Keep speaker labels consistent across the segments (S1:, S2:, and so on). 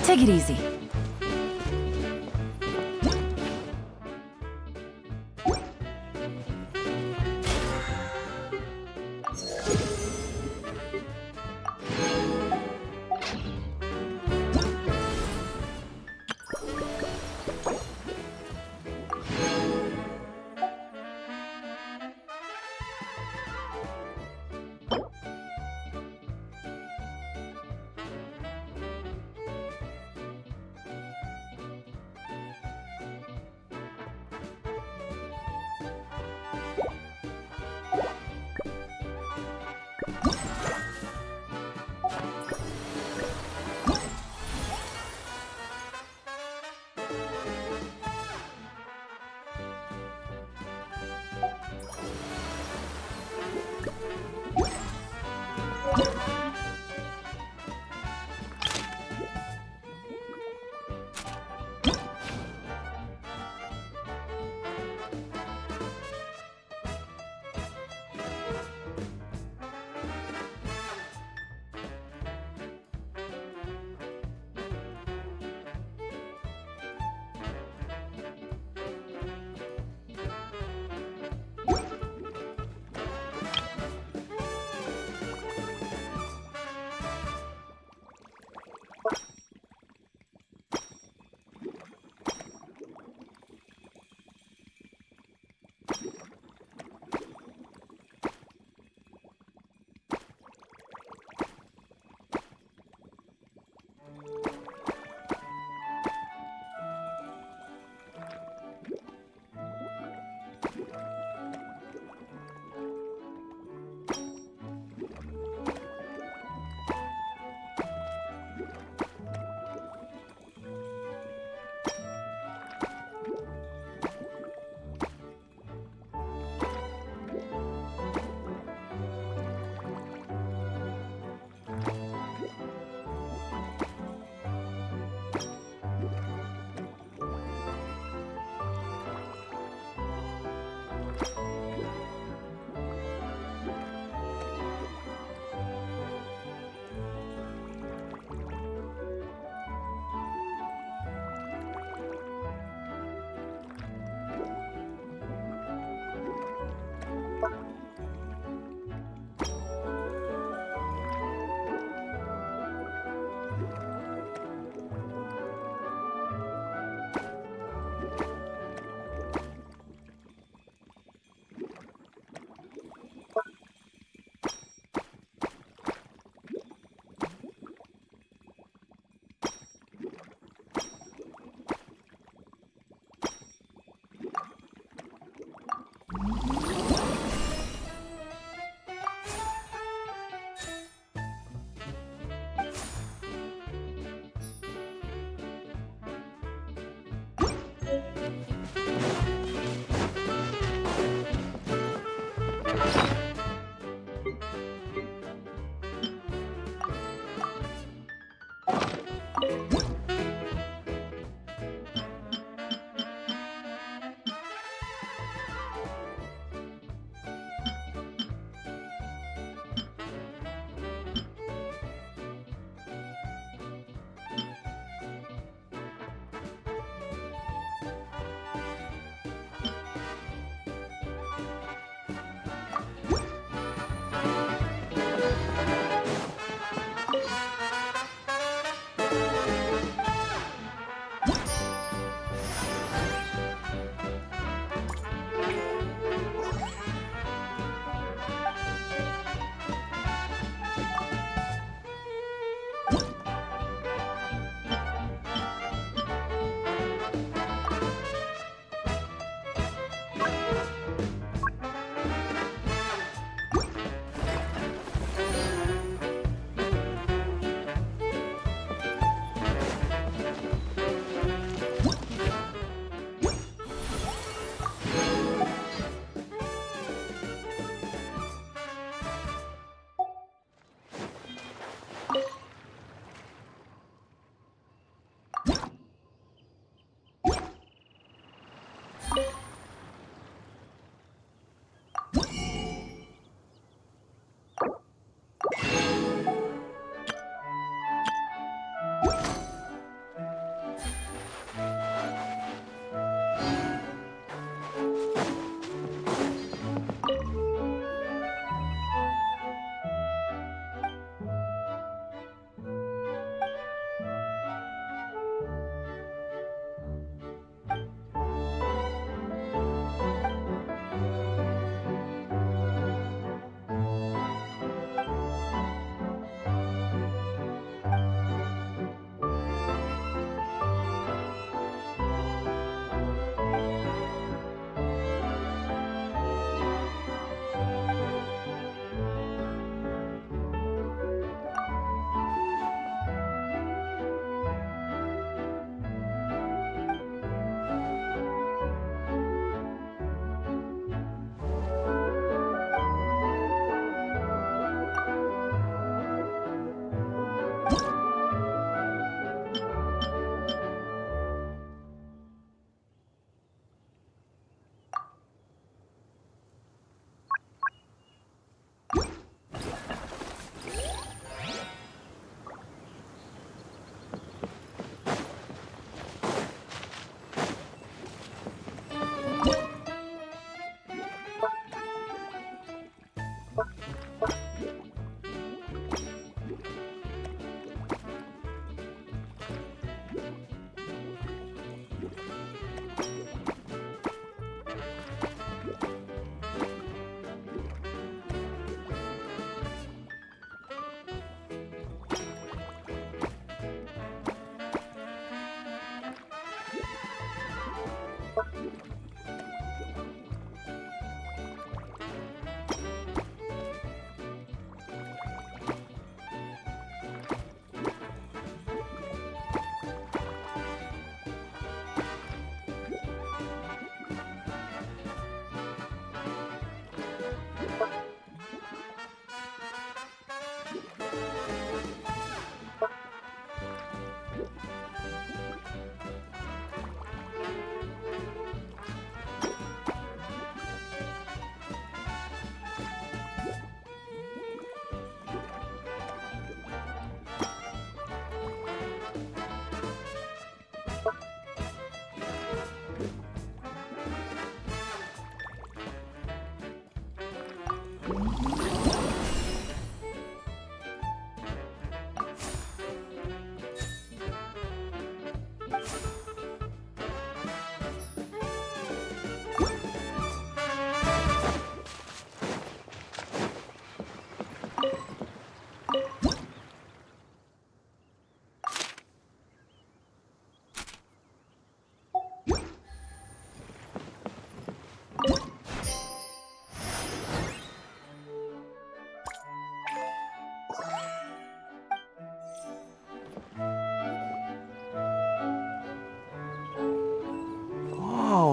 S1: Take it easy.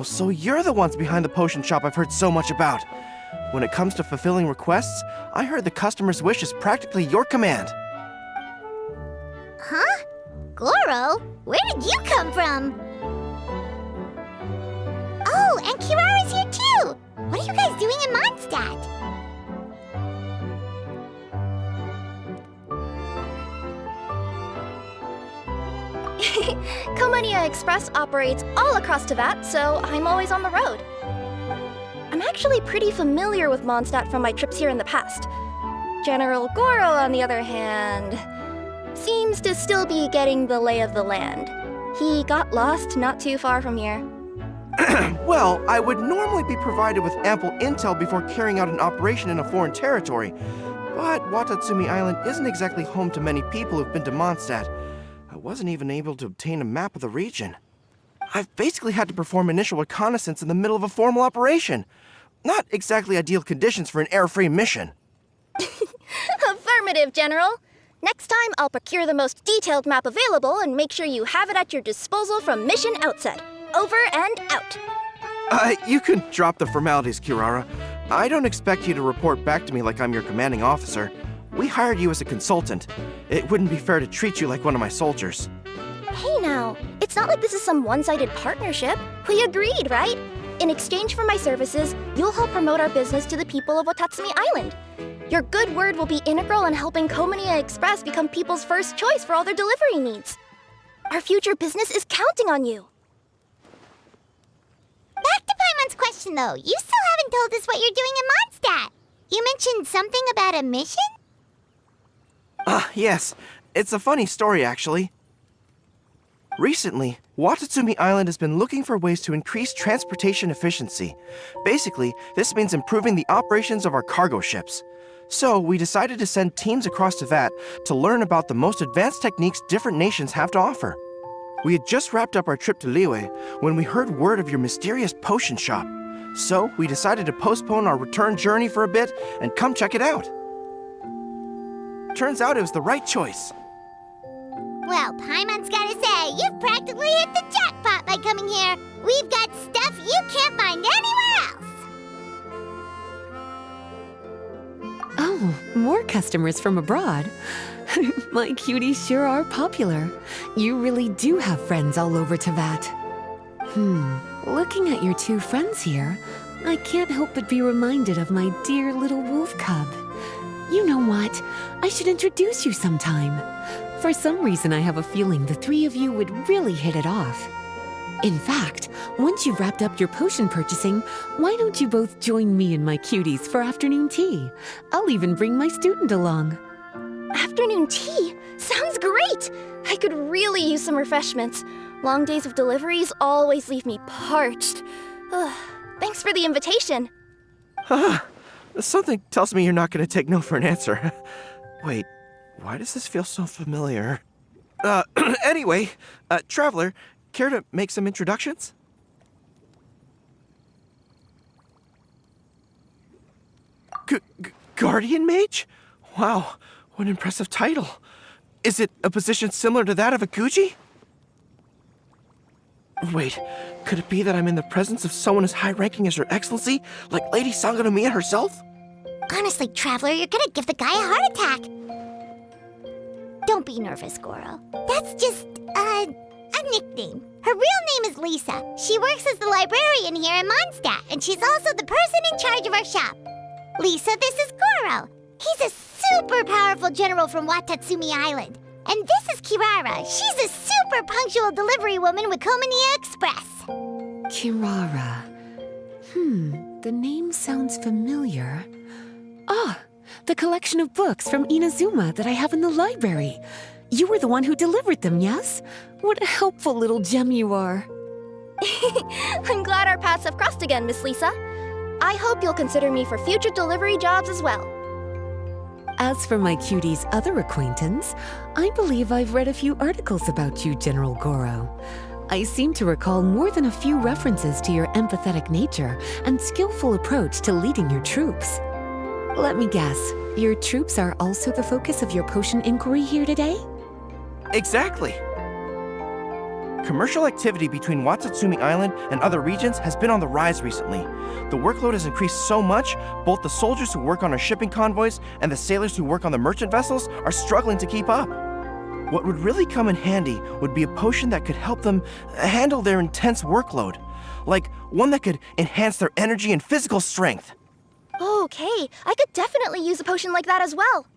S1: so you're the ones behind the potion shop I've heard so much about. When it comes to fulfilling requests, I heard the customer's wish is practically your command.
S2: Huh? Goro? Where did you come from? Oh, and Kirara's here too! What are you guys doing in Mondstadt?
S3: Komania Express operates all across Teyvat, so I'm always on the road. I'm actually pretty familiar with Mondstadt from my trips here in the past. General Goro, on the other hand, seems to still be getting the lay of the land. He got lost not too far from here.
S1: Well, I would normally be provided with ample intel before carrying out an operation in a foreign territory, but Watatsumi Island isn't exactly home to many people who've been to Mondstadt. I wasn't even able to obtain a map of the region. I've basically had to perform initial reconnaissance in the middle of a formal operation. Not exactly ideal conditions for an air-free mission.
S3: Affirmative, General. Next time, I'll procure the most detailed map available and make sure you have it at your disposal from mission outset. Over and out.
S1: You can drop the formalities, Kirara. I don't expect you to report back to me like I'm your commanding officer. We hired you as a consultant. It wouldn't be fair to treat you like one of my soldiers.
S3: Hey now, it's not like this is some one-sided partnership. We agreed, right? In exchange for my services, you'll help promote our business to the people of Watatsumi Island. Your good word will be integral in helping Komania Express become people's first choice for all their delivery needs. Our future business is counting on you.
S2: Back to Paimon's question though, you still haven't told us what you're doing in Mondstadt. You mentioned something about a mission?
S1: Yes. It's a funny story, actually. Recently, Watatsumi Island has been looking for ways to increase transportation efficiency. Basically, this means improving the operations of our cargo ships. So, we decided to send teams across Teyvat to learn about the most advanced techniques different nations have to offer. We had just wrapped up our trip to Liyue when we heard word of your mysterious potion shop. So, we decided to postpone our return journey for a bit and come check it out. Turns out it was the right choice.
S2: Well, Paimon's gotta say, you've practically hit the jackpot by coming here. We've got stuff you can't find anywhere else.
S4: Oh, more customers from abroad. My cuties sure are popular. You really do have friends all over Teyvat. Looking at your two friends here, I can't help but be reminded of my dear little wolf cub. You know what? I should introduce you sometime. For some reason, I have a feeling the three of you would really hit it off. In fact, once you've wrapped up your potion purchasing, why don't you both join me and my cuties for afternoon tea? I'll even bring my student along.
S3: Afternoon tea? Sounds great! I could really use some refreshments. Long days of deliveries always leave me parched. Thanks for the invitation.
S1: Something tells me you're not going to take no for an answer. Wait, why does this feel so familiar? Anyway, Traveler, care to make some introductions? Guardian Mage? Wow, what an impressive title. Is it a position similar to that of a Guji? Wait, could it be that I'm in the presence of someone as high-ranking as Her Excellency, like Lady Sangonomiya herself?
S2: Honestly, Traveler, you're gonna give the guy a heart attack. Don't be nervous, Goro. That's just, a nickname. Her real name is Lisa. She works as the librarian here in Mondstadt, and she's also the person in charge of our shop. Lisa, this is Goro. He's a super powerful general from Watatsumi Island. And this is Kirara. She's a super punctual delivery woman with Komania Express.
S4: Kirara. The name sounds familiar. Ah, the collection of books from Inazuma that I have in the library. You were the one who delivered them, yes? What a helpful little gem you are.
S3: I'm glad our paths have crossed again, Miss Lisa. I hope you'll consider me for future delivery jobs as well.
S4: As for my cutie's other acquaintance, I believe I've read a few articles about you, General Goro. I seem to recall more than a few references to your empathetic nature and skillful approach to leading your troops. Let me guess, your troops are also the focus of your potion inquiry here today?
S1: Exactly. Commercial activity between Watatsumi Island and other regions has been on the rise recently. The workload has increased so much, both the soldiers who work on our shipping convoys and the sailors who work on the merchant vessels are struggling to keep up. What would really come in handy would be a potion that could help them handle their intense workload. Like one that could enhance their energy and physical strength.
S3: Okay, I could definitely use a potion like that as well.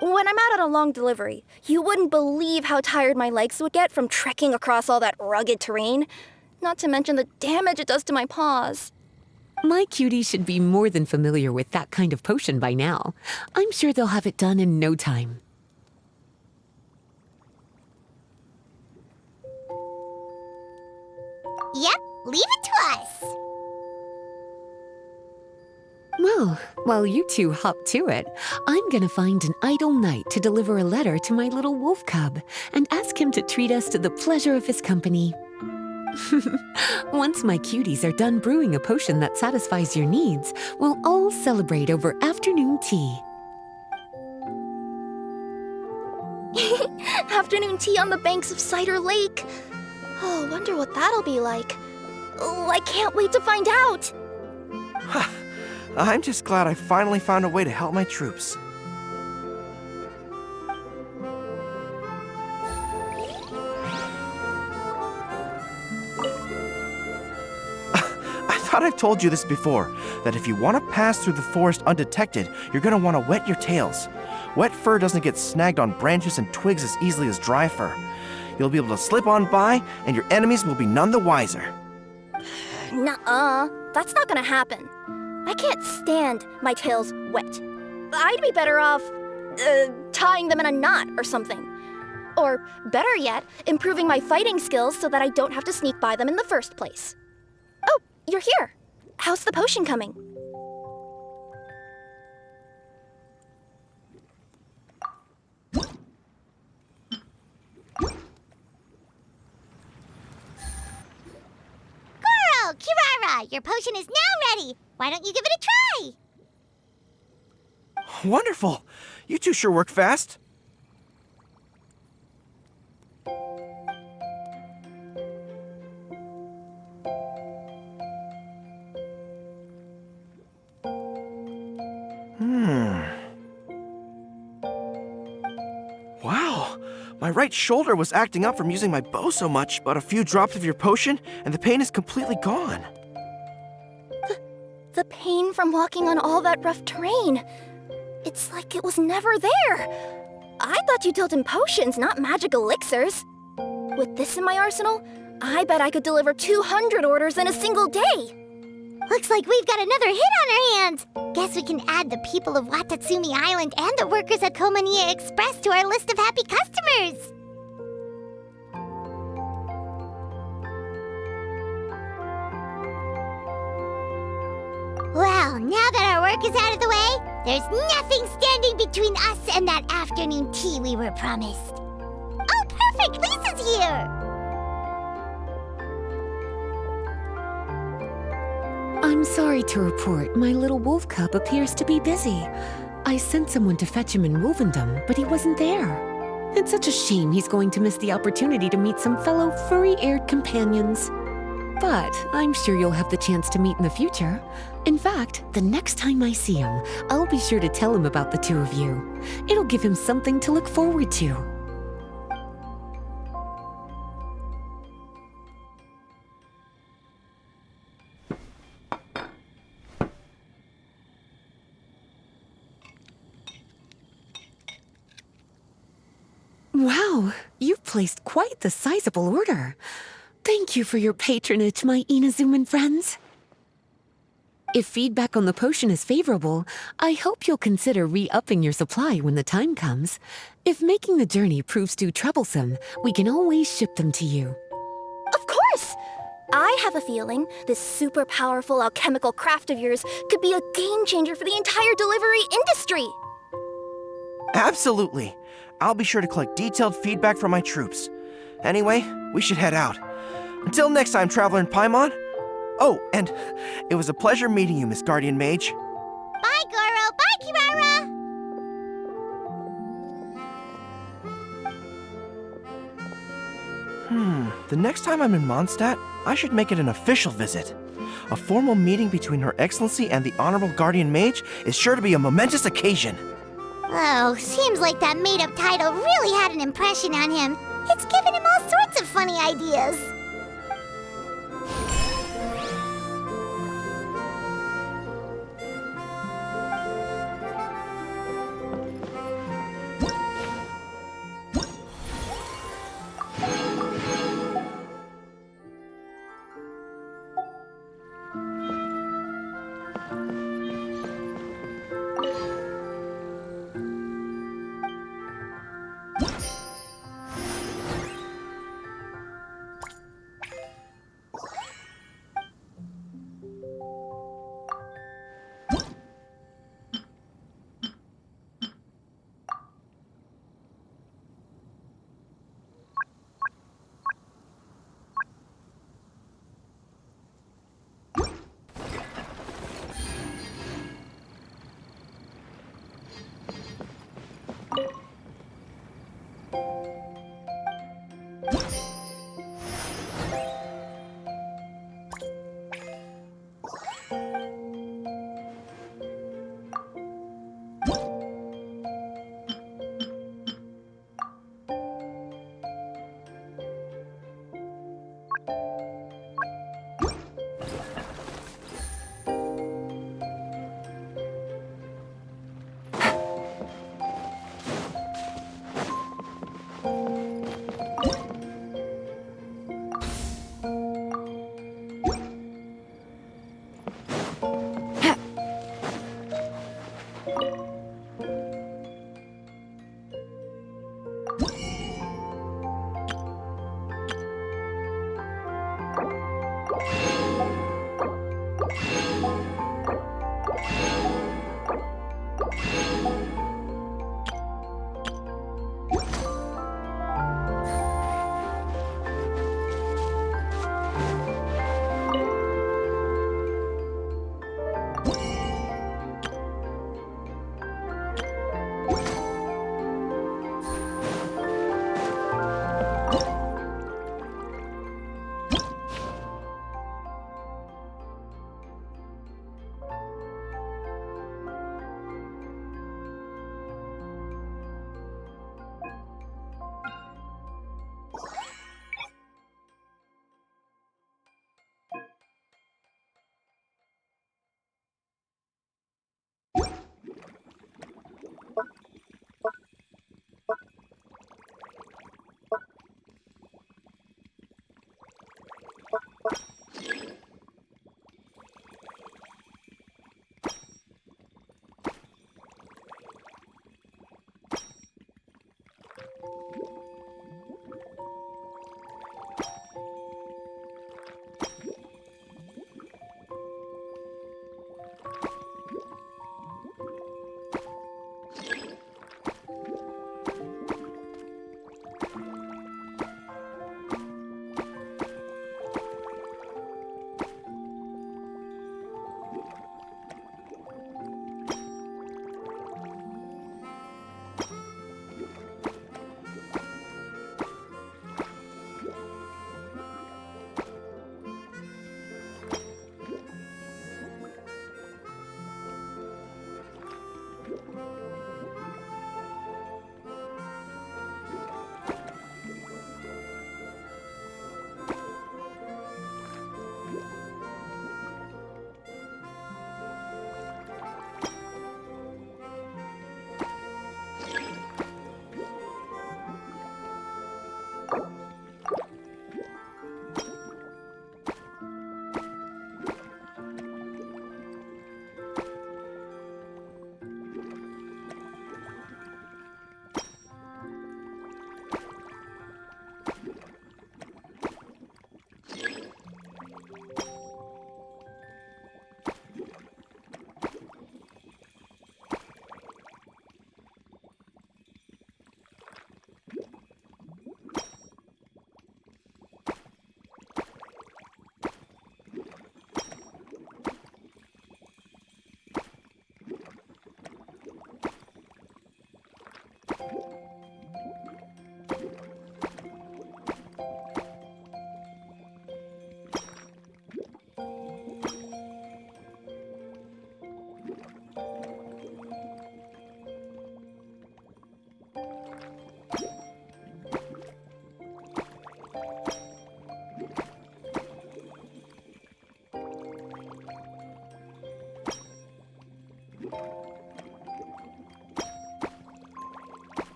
S3: When I'm out on a long delivery, you wouldn't believe how tired my legs would get from trekking across all that rugged terrain. Not to mention the damage it does to my paws.
S4: My cutie should be more than familiar with that kind of potion by now. I'm sure they'll have it done in no time.
S2: Yep, leave it to us.
S4: Well, while you two hop to it, I'm gonna find an idle knight to deliver a letter to my little wolf cub and ask him to treat us to the pleasure of his company. Once my cuties are done brewing a potion that satisfies your needs, we'll all celebrate over afternoon tea.
S3: Afternoon tea on the banks of Cider Lake. Oh, wonder what that'll be like. Oh, I can't wait to find out.
S1: I'm just glad I finally found a way to help my troops. I thought I've told you this before, that if you want to pass through the forest undetected, you're going to want to wet your tails. Wet fur doesn't get snagged on branches and twigs as easily as dry fur. You'll be able to slip on by, and your enemies will be none the wiser.
S3: Nuh-uh, that's not gonna happen. I can't stand my tails wet. I'd be better off, tying them in a knot or something. Or, better yet, improving my fighting skills so that I don't have to sneak by them in the first place. Oh, you're here. How's the potion coming?
S2: Goro, Kirara, your potion is now ready. Why don't you give it a try?
S1: Wonderful! You two sure work fast. Wow, my right shoulder was acting up from using my bow so much, but a few drops of your potion and the pain is completely gone.
S3: The pain from walking on all that rough terrain. It's like it was never there. I thought you dealt in potions, not magic elixirs. With this in my arsenal, I bet I could deliver 200 orders in a single day.
S2: Looks like we've got another hit on our hands. Guess we can add the people of Watatsumi Island and the workers at Komania Express to our list of happy customers. Well, now that our work is out of the way, there's nothing standing between us and that afternoon tea we were promised. Oh, perfect! Lisa's here!
S4: I'm sorry to report my little wolf cub appears to be busy. I sent someone to fetch him in Wolvendom, but he wasn't there. It's such a shame he's going to miss the opportunity to meet some fellow furry-aired companions. But I'm sure you'll have the chance to meet in the future. In fact, the next time I see him, I'll be sure to tell him about the two of you. It'll give him something to look forward to. Wow, you've placed quite the sizable order. Thank you for your patronage, my Inazuman friends. If feedback on the potion is favorable, I hope you'll consider re-upping your supply when the time comes. If making the journey proves too troublesome, we can always ship them to you.
S3: Of course! I have a feeling this super powerful alchemical craft of yours could be a game changer for the entire delivery industry.
S1: Absolutely. I'll be sure to collect detailed feedback from my troops. Anyway, we should head out. Until next time, Traveler in Paimon. Oh, and it was a pleasure meeting you, Miss Guardian Mage.
S2: Bye, Goro. Bye, Kirara.
S1: The next time I'm in Mondstadt, I should make it an official visit. A formal meeting between Her Excellency and the Honorable Guardian Mage is sure to be a momentous occasion.
S2: Oh, seems like that made-up title really had an impression on him. It's given him all sorts of funny ideas.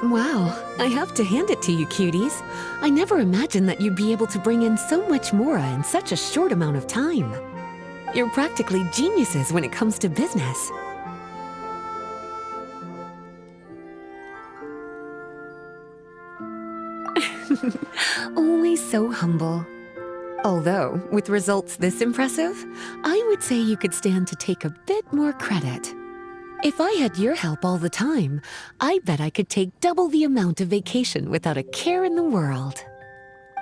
S4: Wow, I have to hand it to you, cuties. I never imagined that you'd be able to bring in so much mora in such a short amount of time. You're practically geniuses when it comes to business. Always so humble. Although, with results this impressive, I would say you could stand to take a bit more credit. If I had your help all the time, I bet I could take double the amount of vacation without a care in the world.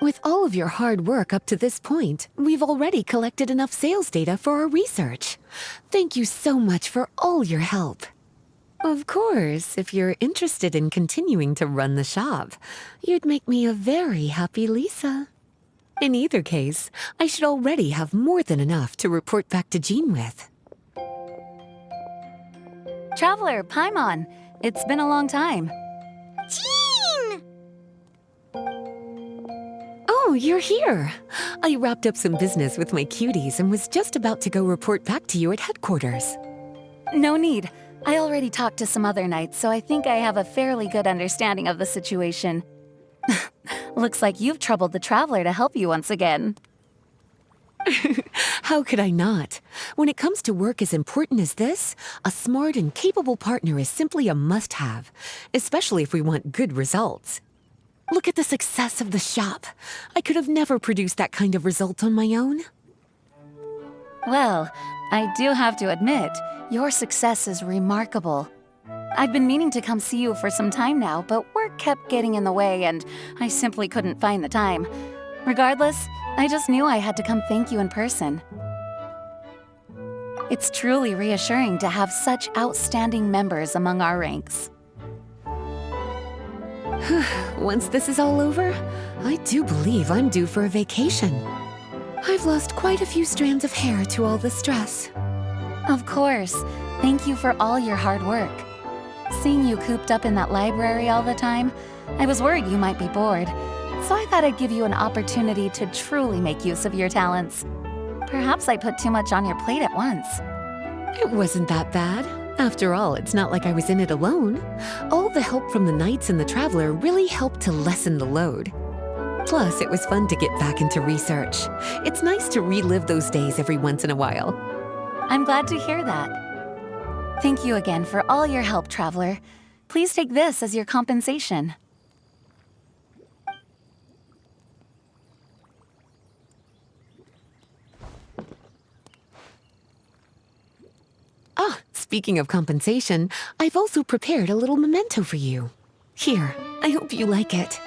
S4: With all of your hard work up to this point, we've already collected enough sales data for our research. Thank you so much for all your help. Of course, if you're interested in continuing to run the shop, you'd make me a very happy Lisa. In either case, I should already have more than enough to report back to Jean with.
S5: Traveler, Paimon, it's been a long time.
S2: Jean!
S4: Oh, you're here. I wrapped up some business with my cuties and was just about to go report back to you at headquarters.
S5: No need. I already talked to some other knights, so I think I have a fairly good understanding of the situation. Looks like you've troubled the Traveler to help you once again.
S4: How could I not? When it comes to work as important as this, a smart and capable partner is simply a must-have, especially if we want good results. Look at the success of the shop. I could have never produced that kind of result on my own.
S5: Well, I do have to admit, your success is remarkable. I've been meaning to come see you for some time now, but work kept getting in the way and I simply couldn't find the time. Regardless, I just knew I had to come thank you in person. It's truly reassuring to have such outstanding members among our ranks.
S4: Once this is all over, I do believe I'm due for a vacation. I've lost quite a few strands of hair to all the stress.
S5: Of course. Thank you for all your hard work. Seeing you cooped up in that library all the time, I was worried you might be bored. So I thought I'd give you an opportunity to truly make use of your talents. Perhaps I put too much on your plate at once.
S4: It wasn't that bad. After all, it's not like I was in it alone. All the help from the Knights and the Traveler really helped to lessen the load. Plus, it was fun to get back into research. It's nice to relive those days every once in a while.
S5: I'm glad to hear that. Thank you again for all your help, Traveler. Please take this as your compensation.
S4: Ah, speaking of compensation, I've also prepared a little memento for you. Here, I hope you like it.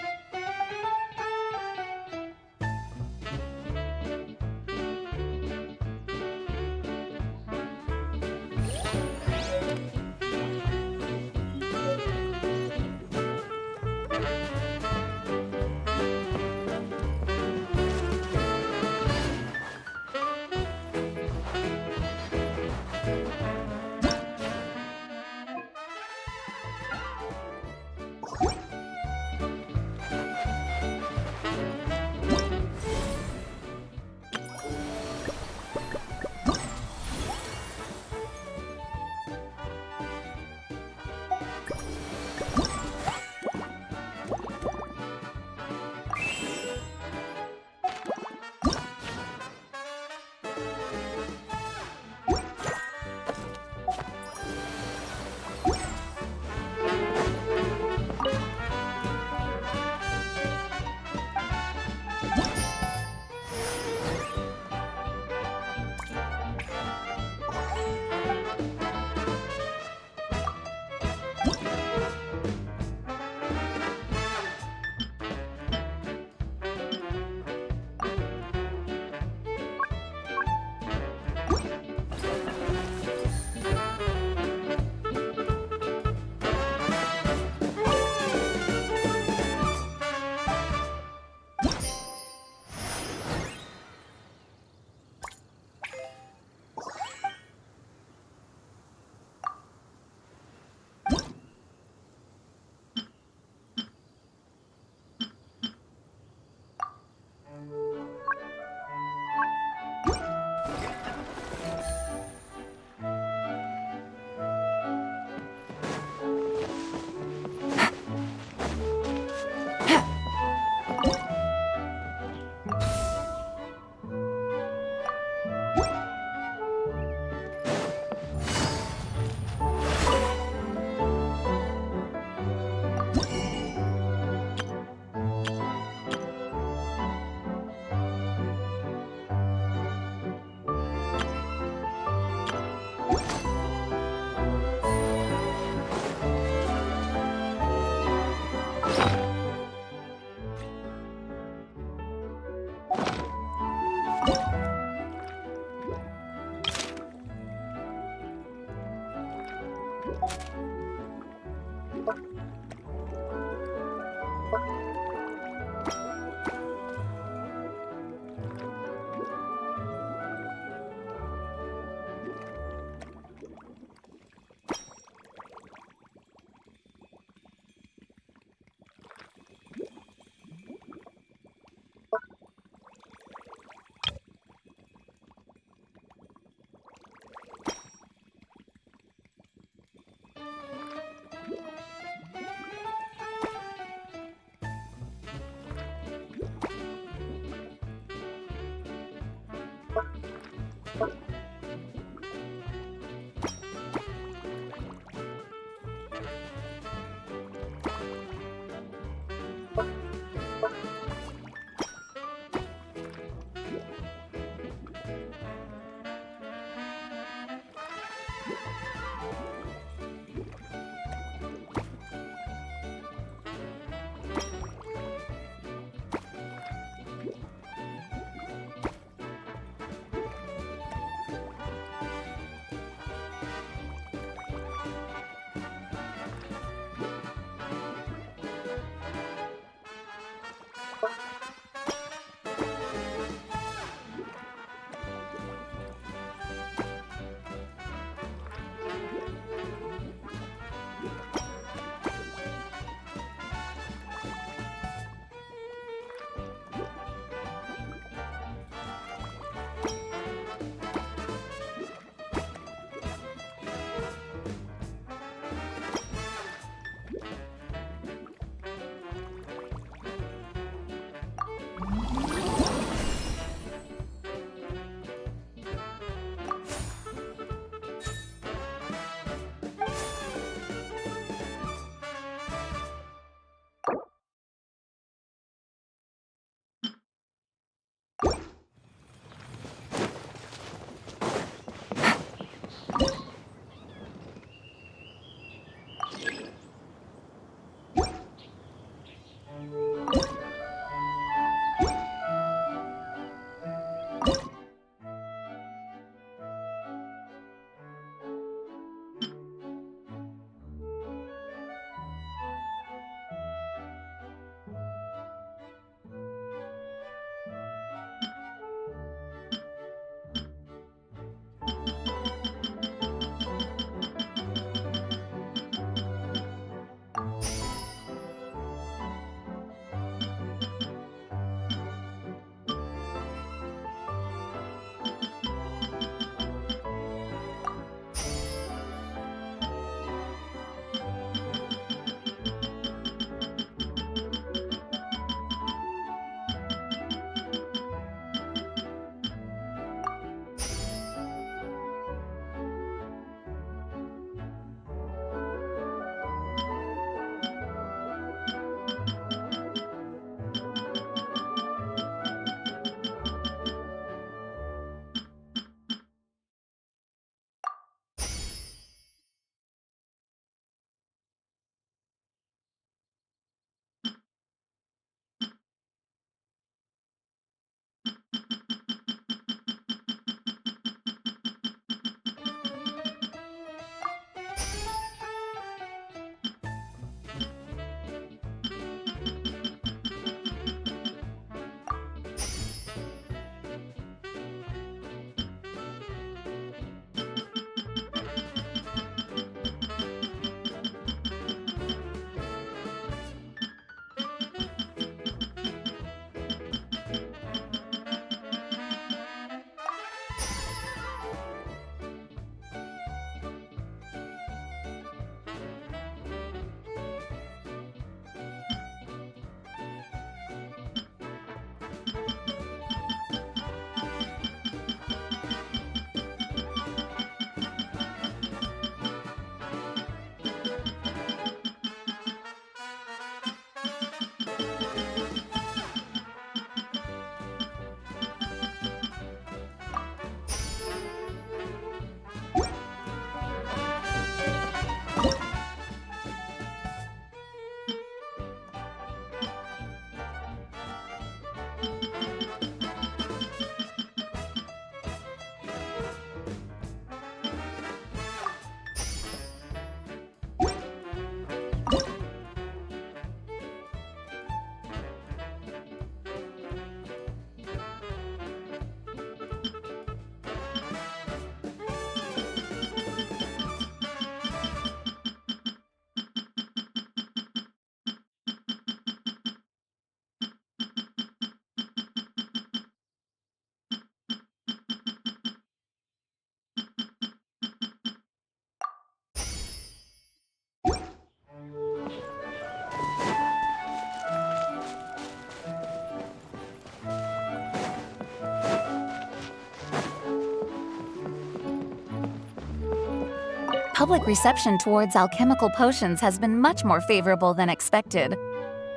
S5: public reception towards alchemical potions has been much more favorable than expected.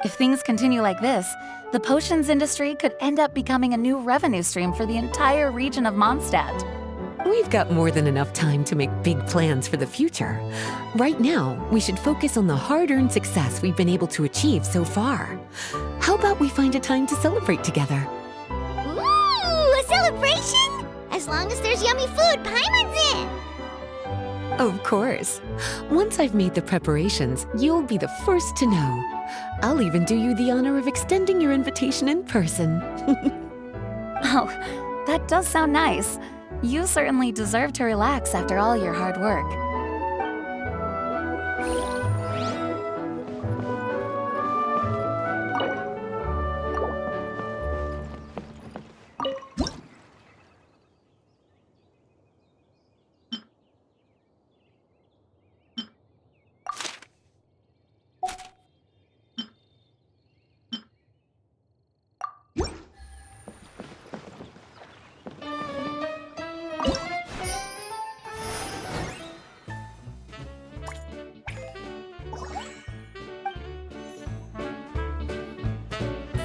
S5: If things continue like this, the potions industry could end up becoming a new revenue stream for the entire region of Mondstadt.
S4: We've got more than enough time to make big plans for the future. Right now, we should focus on the hard-earned success we've been able to achieve so far. How about we find a time to celebrate together?
S2: Ooh, a celebration? As long as there's yummy food, Paimon's in!
S4: Of course. Once I've made the preparations, you'll be the first to know. I'll even do you the honor of extending your invitation in person.
S5: Oh, that does sound nice. You certainly deserve to relax after all your hard work.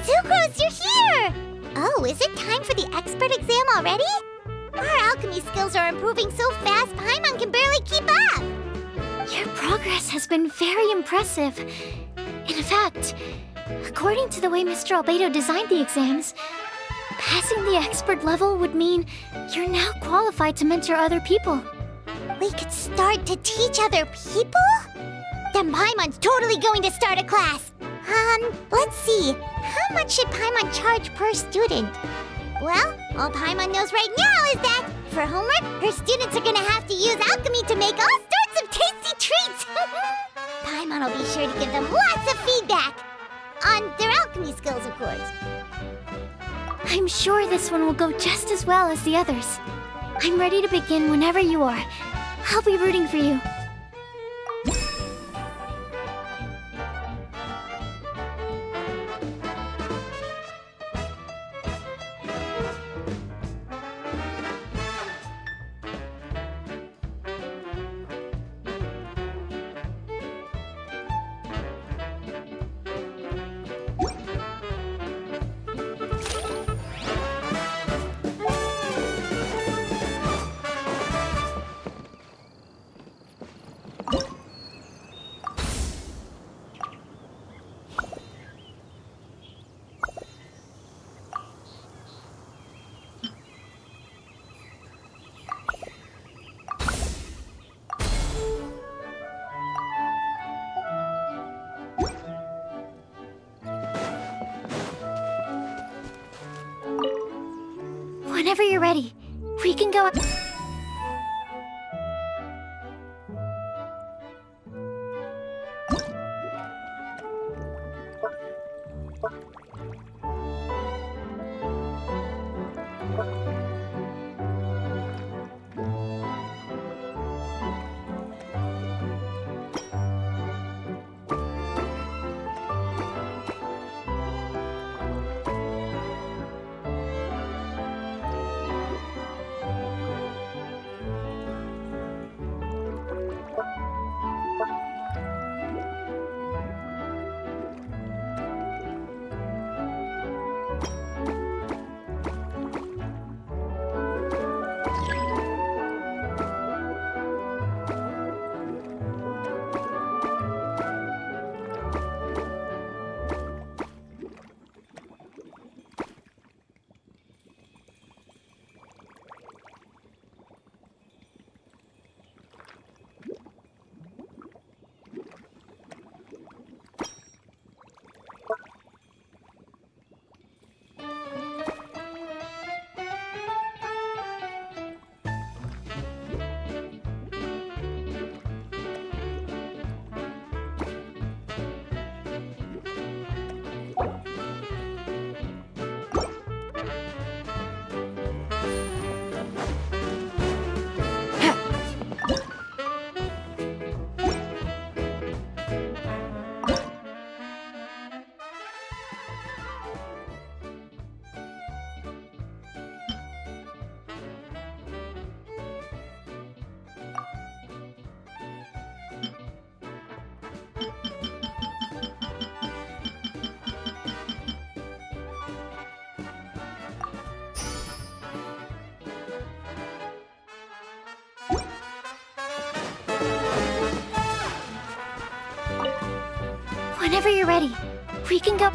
S2: Sucrose, you're here! Oh, is it time for the expert exam already? Our alchemy skills are improving so fast, Paimon can barely keep up!
S3: Your progress has been very impressive. In fact, according to the way Mr. Albedo designed the exams, passing the expert level would mean you're now qualified to mentor other people.
S2: We could start to teach other people? Then Paimon's totally going to start a class. Let's see. How much should Paimon charge per student? Well, all Paimon knows right now is that, for homework, her students are gonna have to use alchemy to make all sorts of tasty treats! Paimon will be sure to give them lots of feedback! On their alchemy skills, of course.
S3: I'm sure this one will go just as well as the others. I'm ready to begin whenever you are. I'll be rooting for you. Whenever you're ready, we can go up. Whenever you're ready, we can go.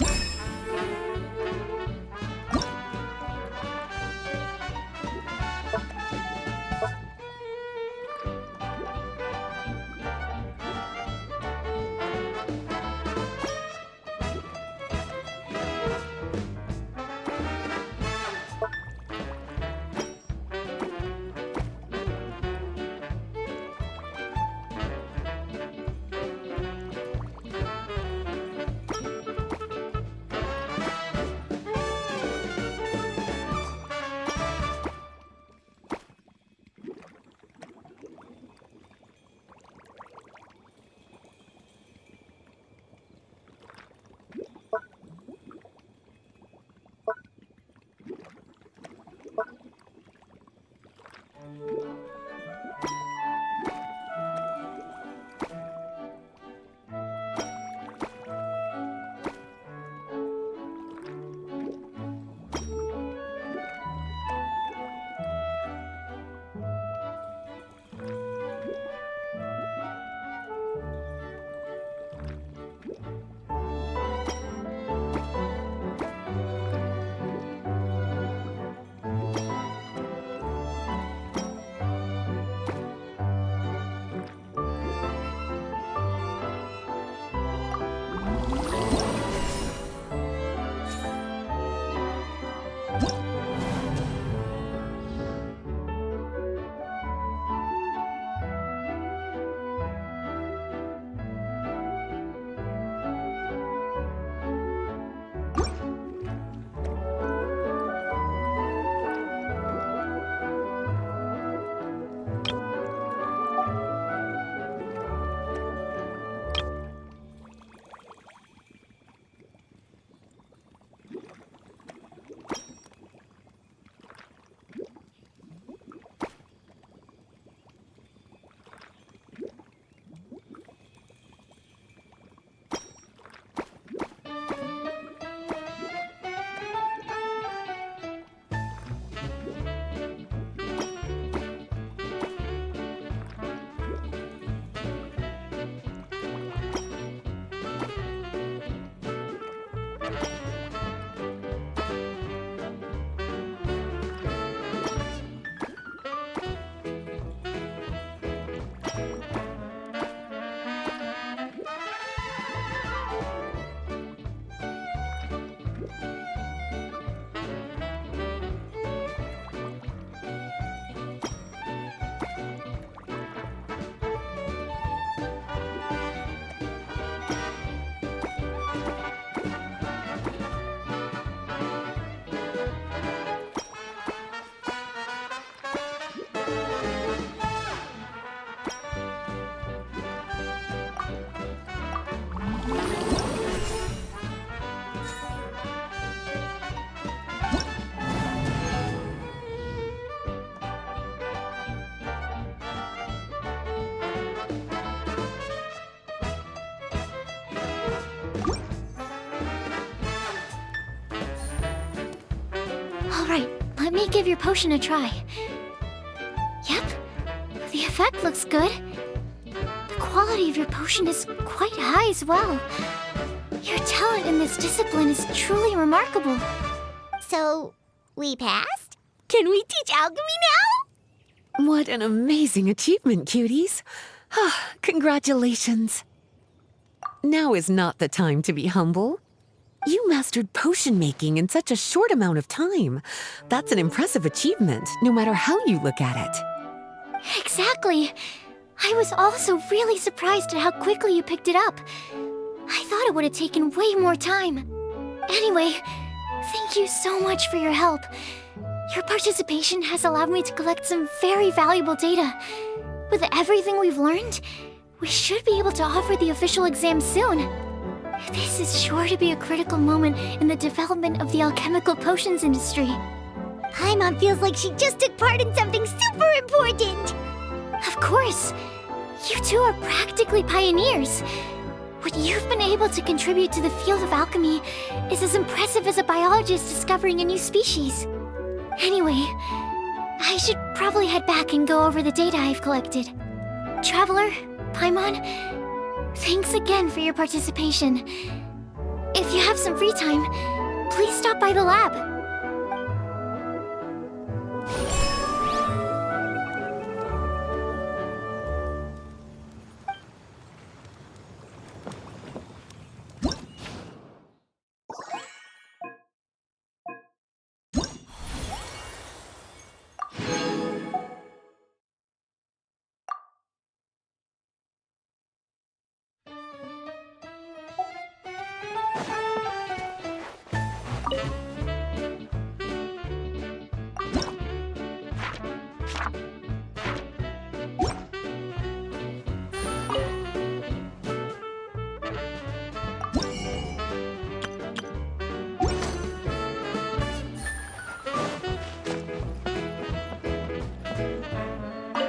S3: Alright, let me give your potion a try. Yep, the effect looks good. The quality of your potion is quite high as well. Your talent in this discipline is truly remarkable.
S2: So, we passed? Can we teach alchemy now?
S4: What an amazing achievement, cuties. Congratulations. Now is not the time to be humble. You mastered potion making in such a short amount of time. That's an impressive achievement, no matter how you look at it.
S3: Exactly. I was also really surprised at how quickly you picked it up. I thought it would have taken way more time. Anyway, thank you so much for your help. Your participation has allowed me to collect some very valuable data. With everything we've learned, we should be able to offer the official exam soon. This is sure to be a critical moment in the development of the alchemical potions industry.
S2: Paimon feels like she just took part in something super important.
S3: Of course. You two are practically pioneers. What you've been able to contribute to the field of alchemy is as impressive as a biologist discovering a new species. Anyway, I should probably head back and go over the data I've collected. Traveler, Paimon, Thanks again for your participation. If you have some free time, please stop by the lab.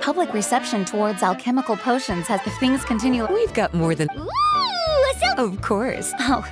S5: Public reception towards alchemical potions has the things continue.
S4: We've got more than.
S2: Ooh, so
S4: Of course.
S5: Oh,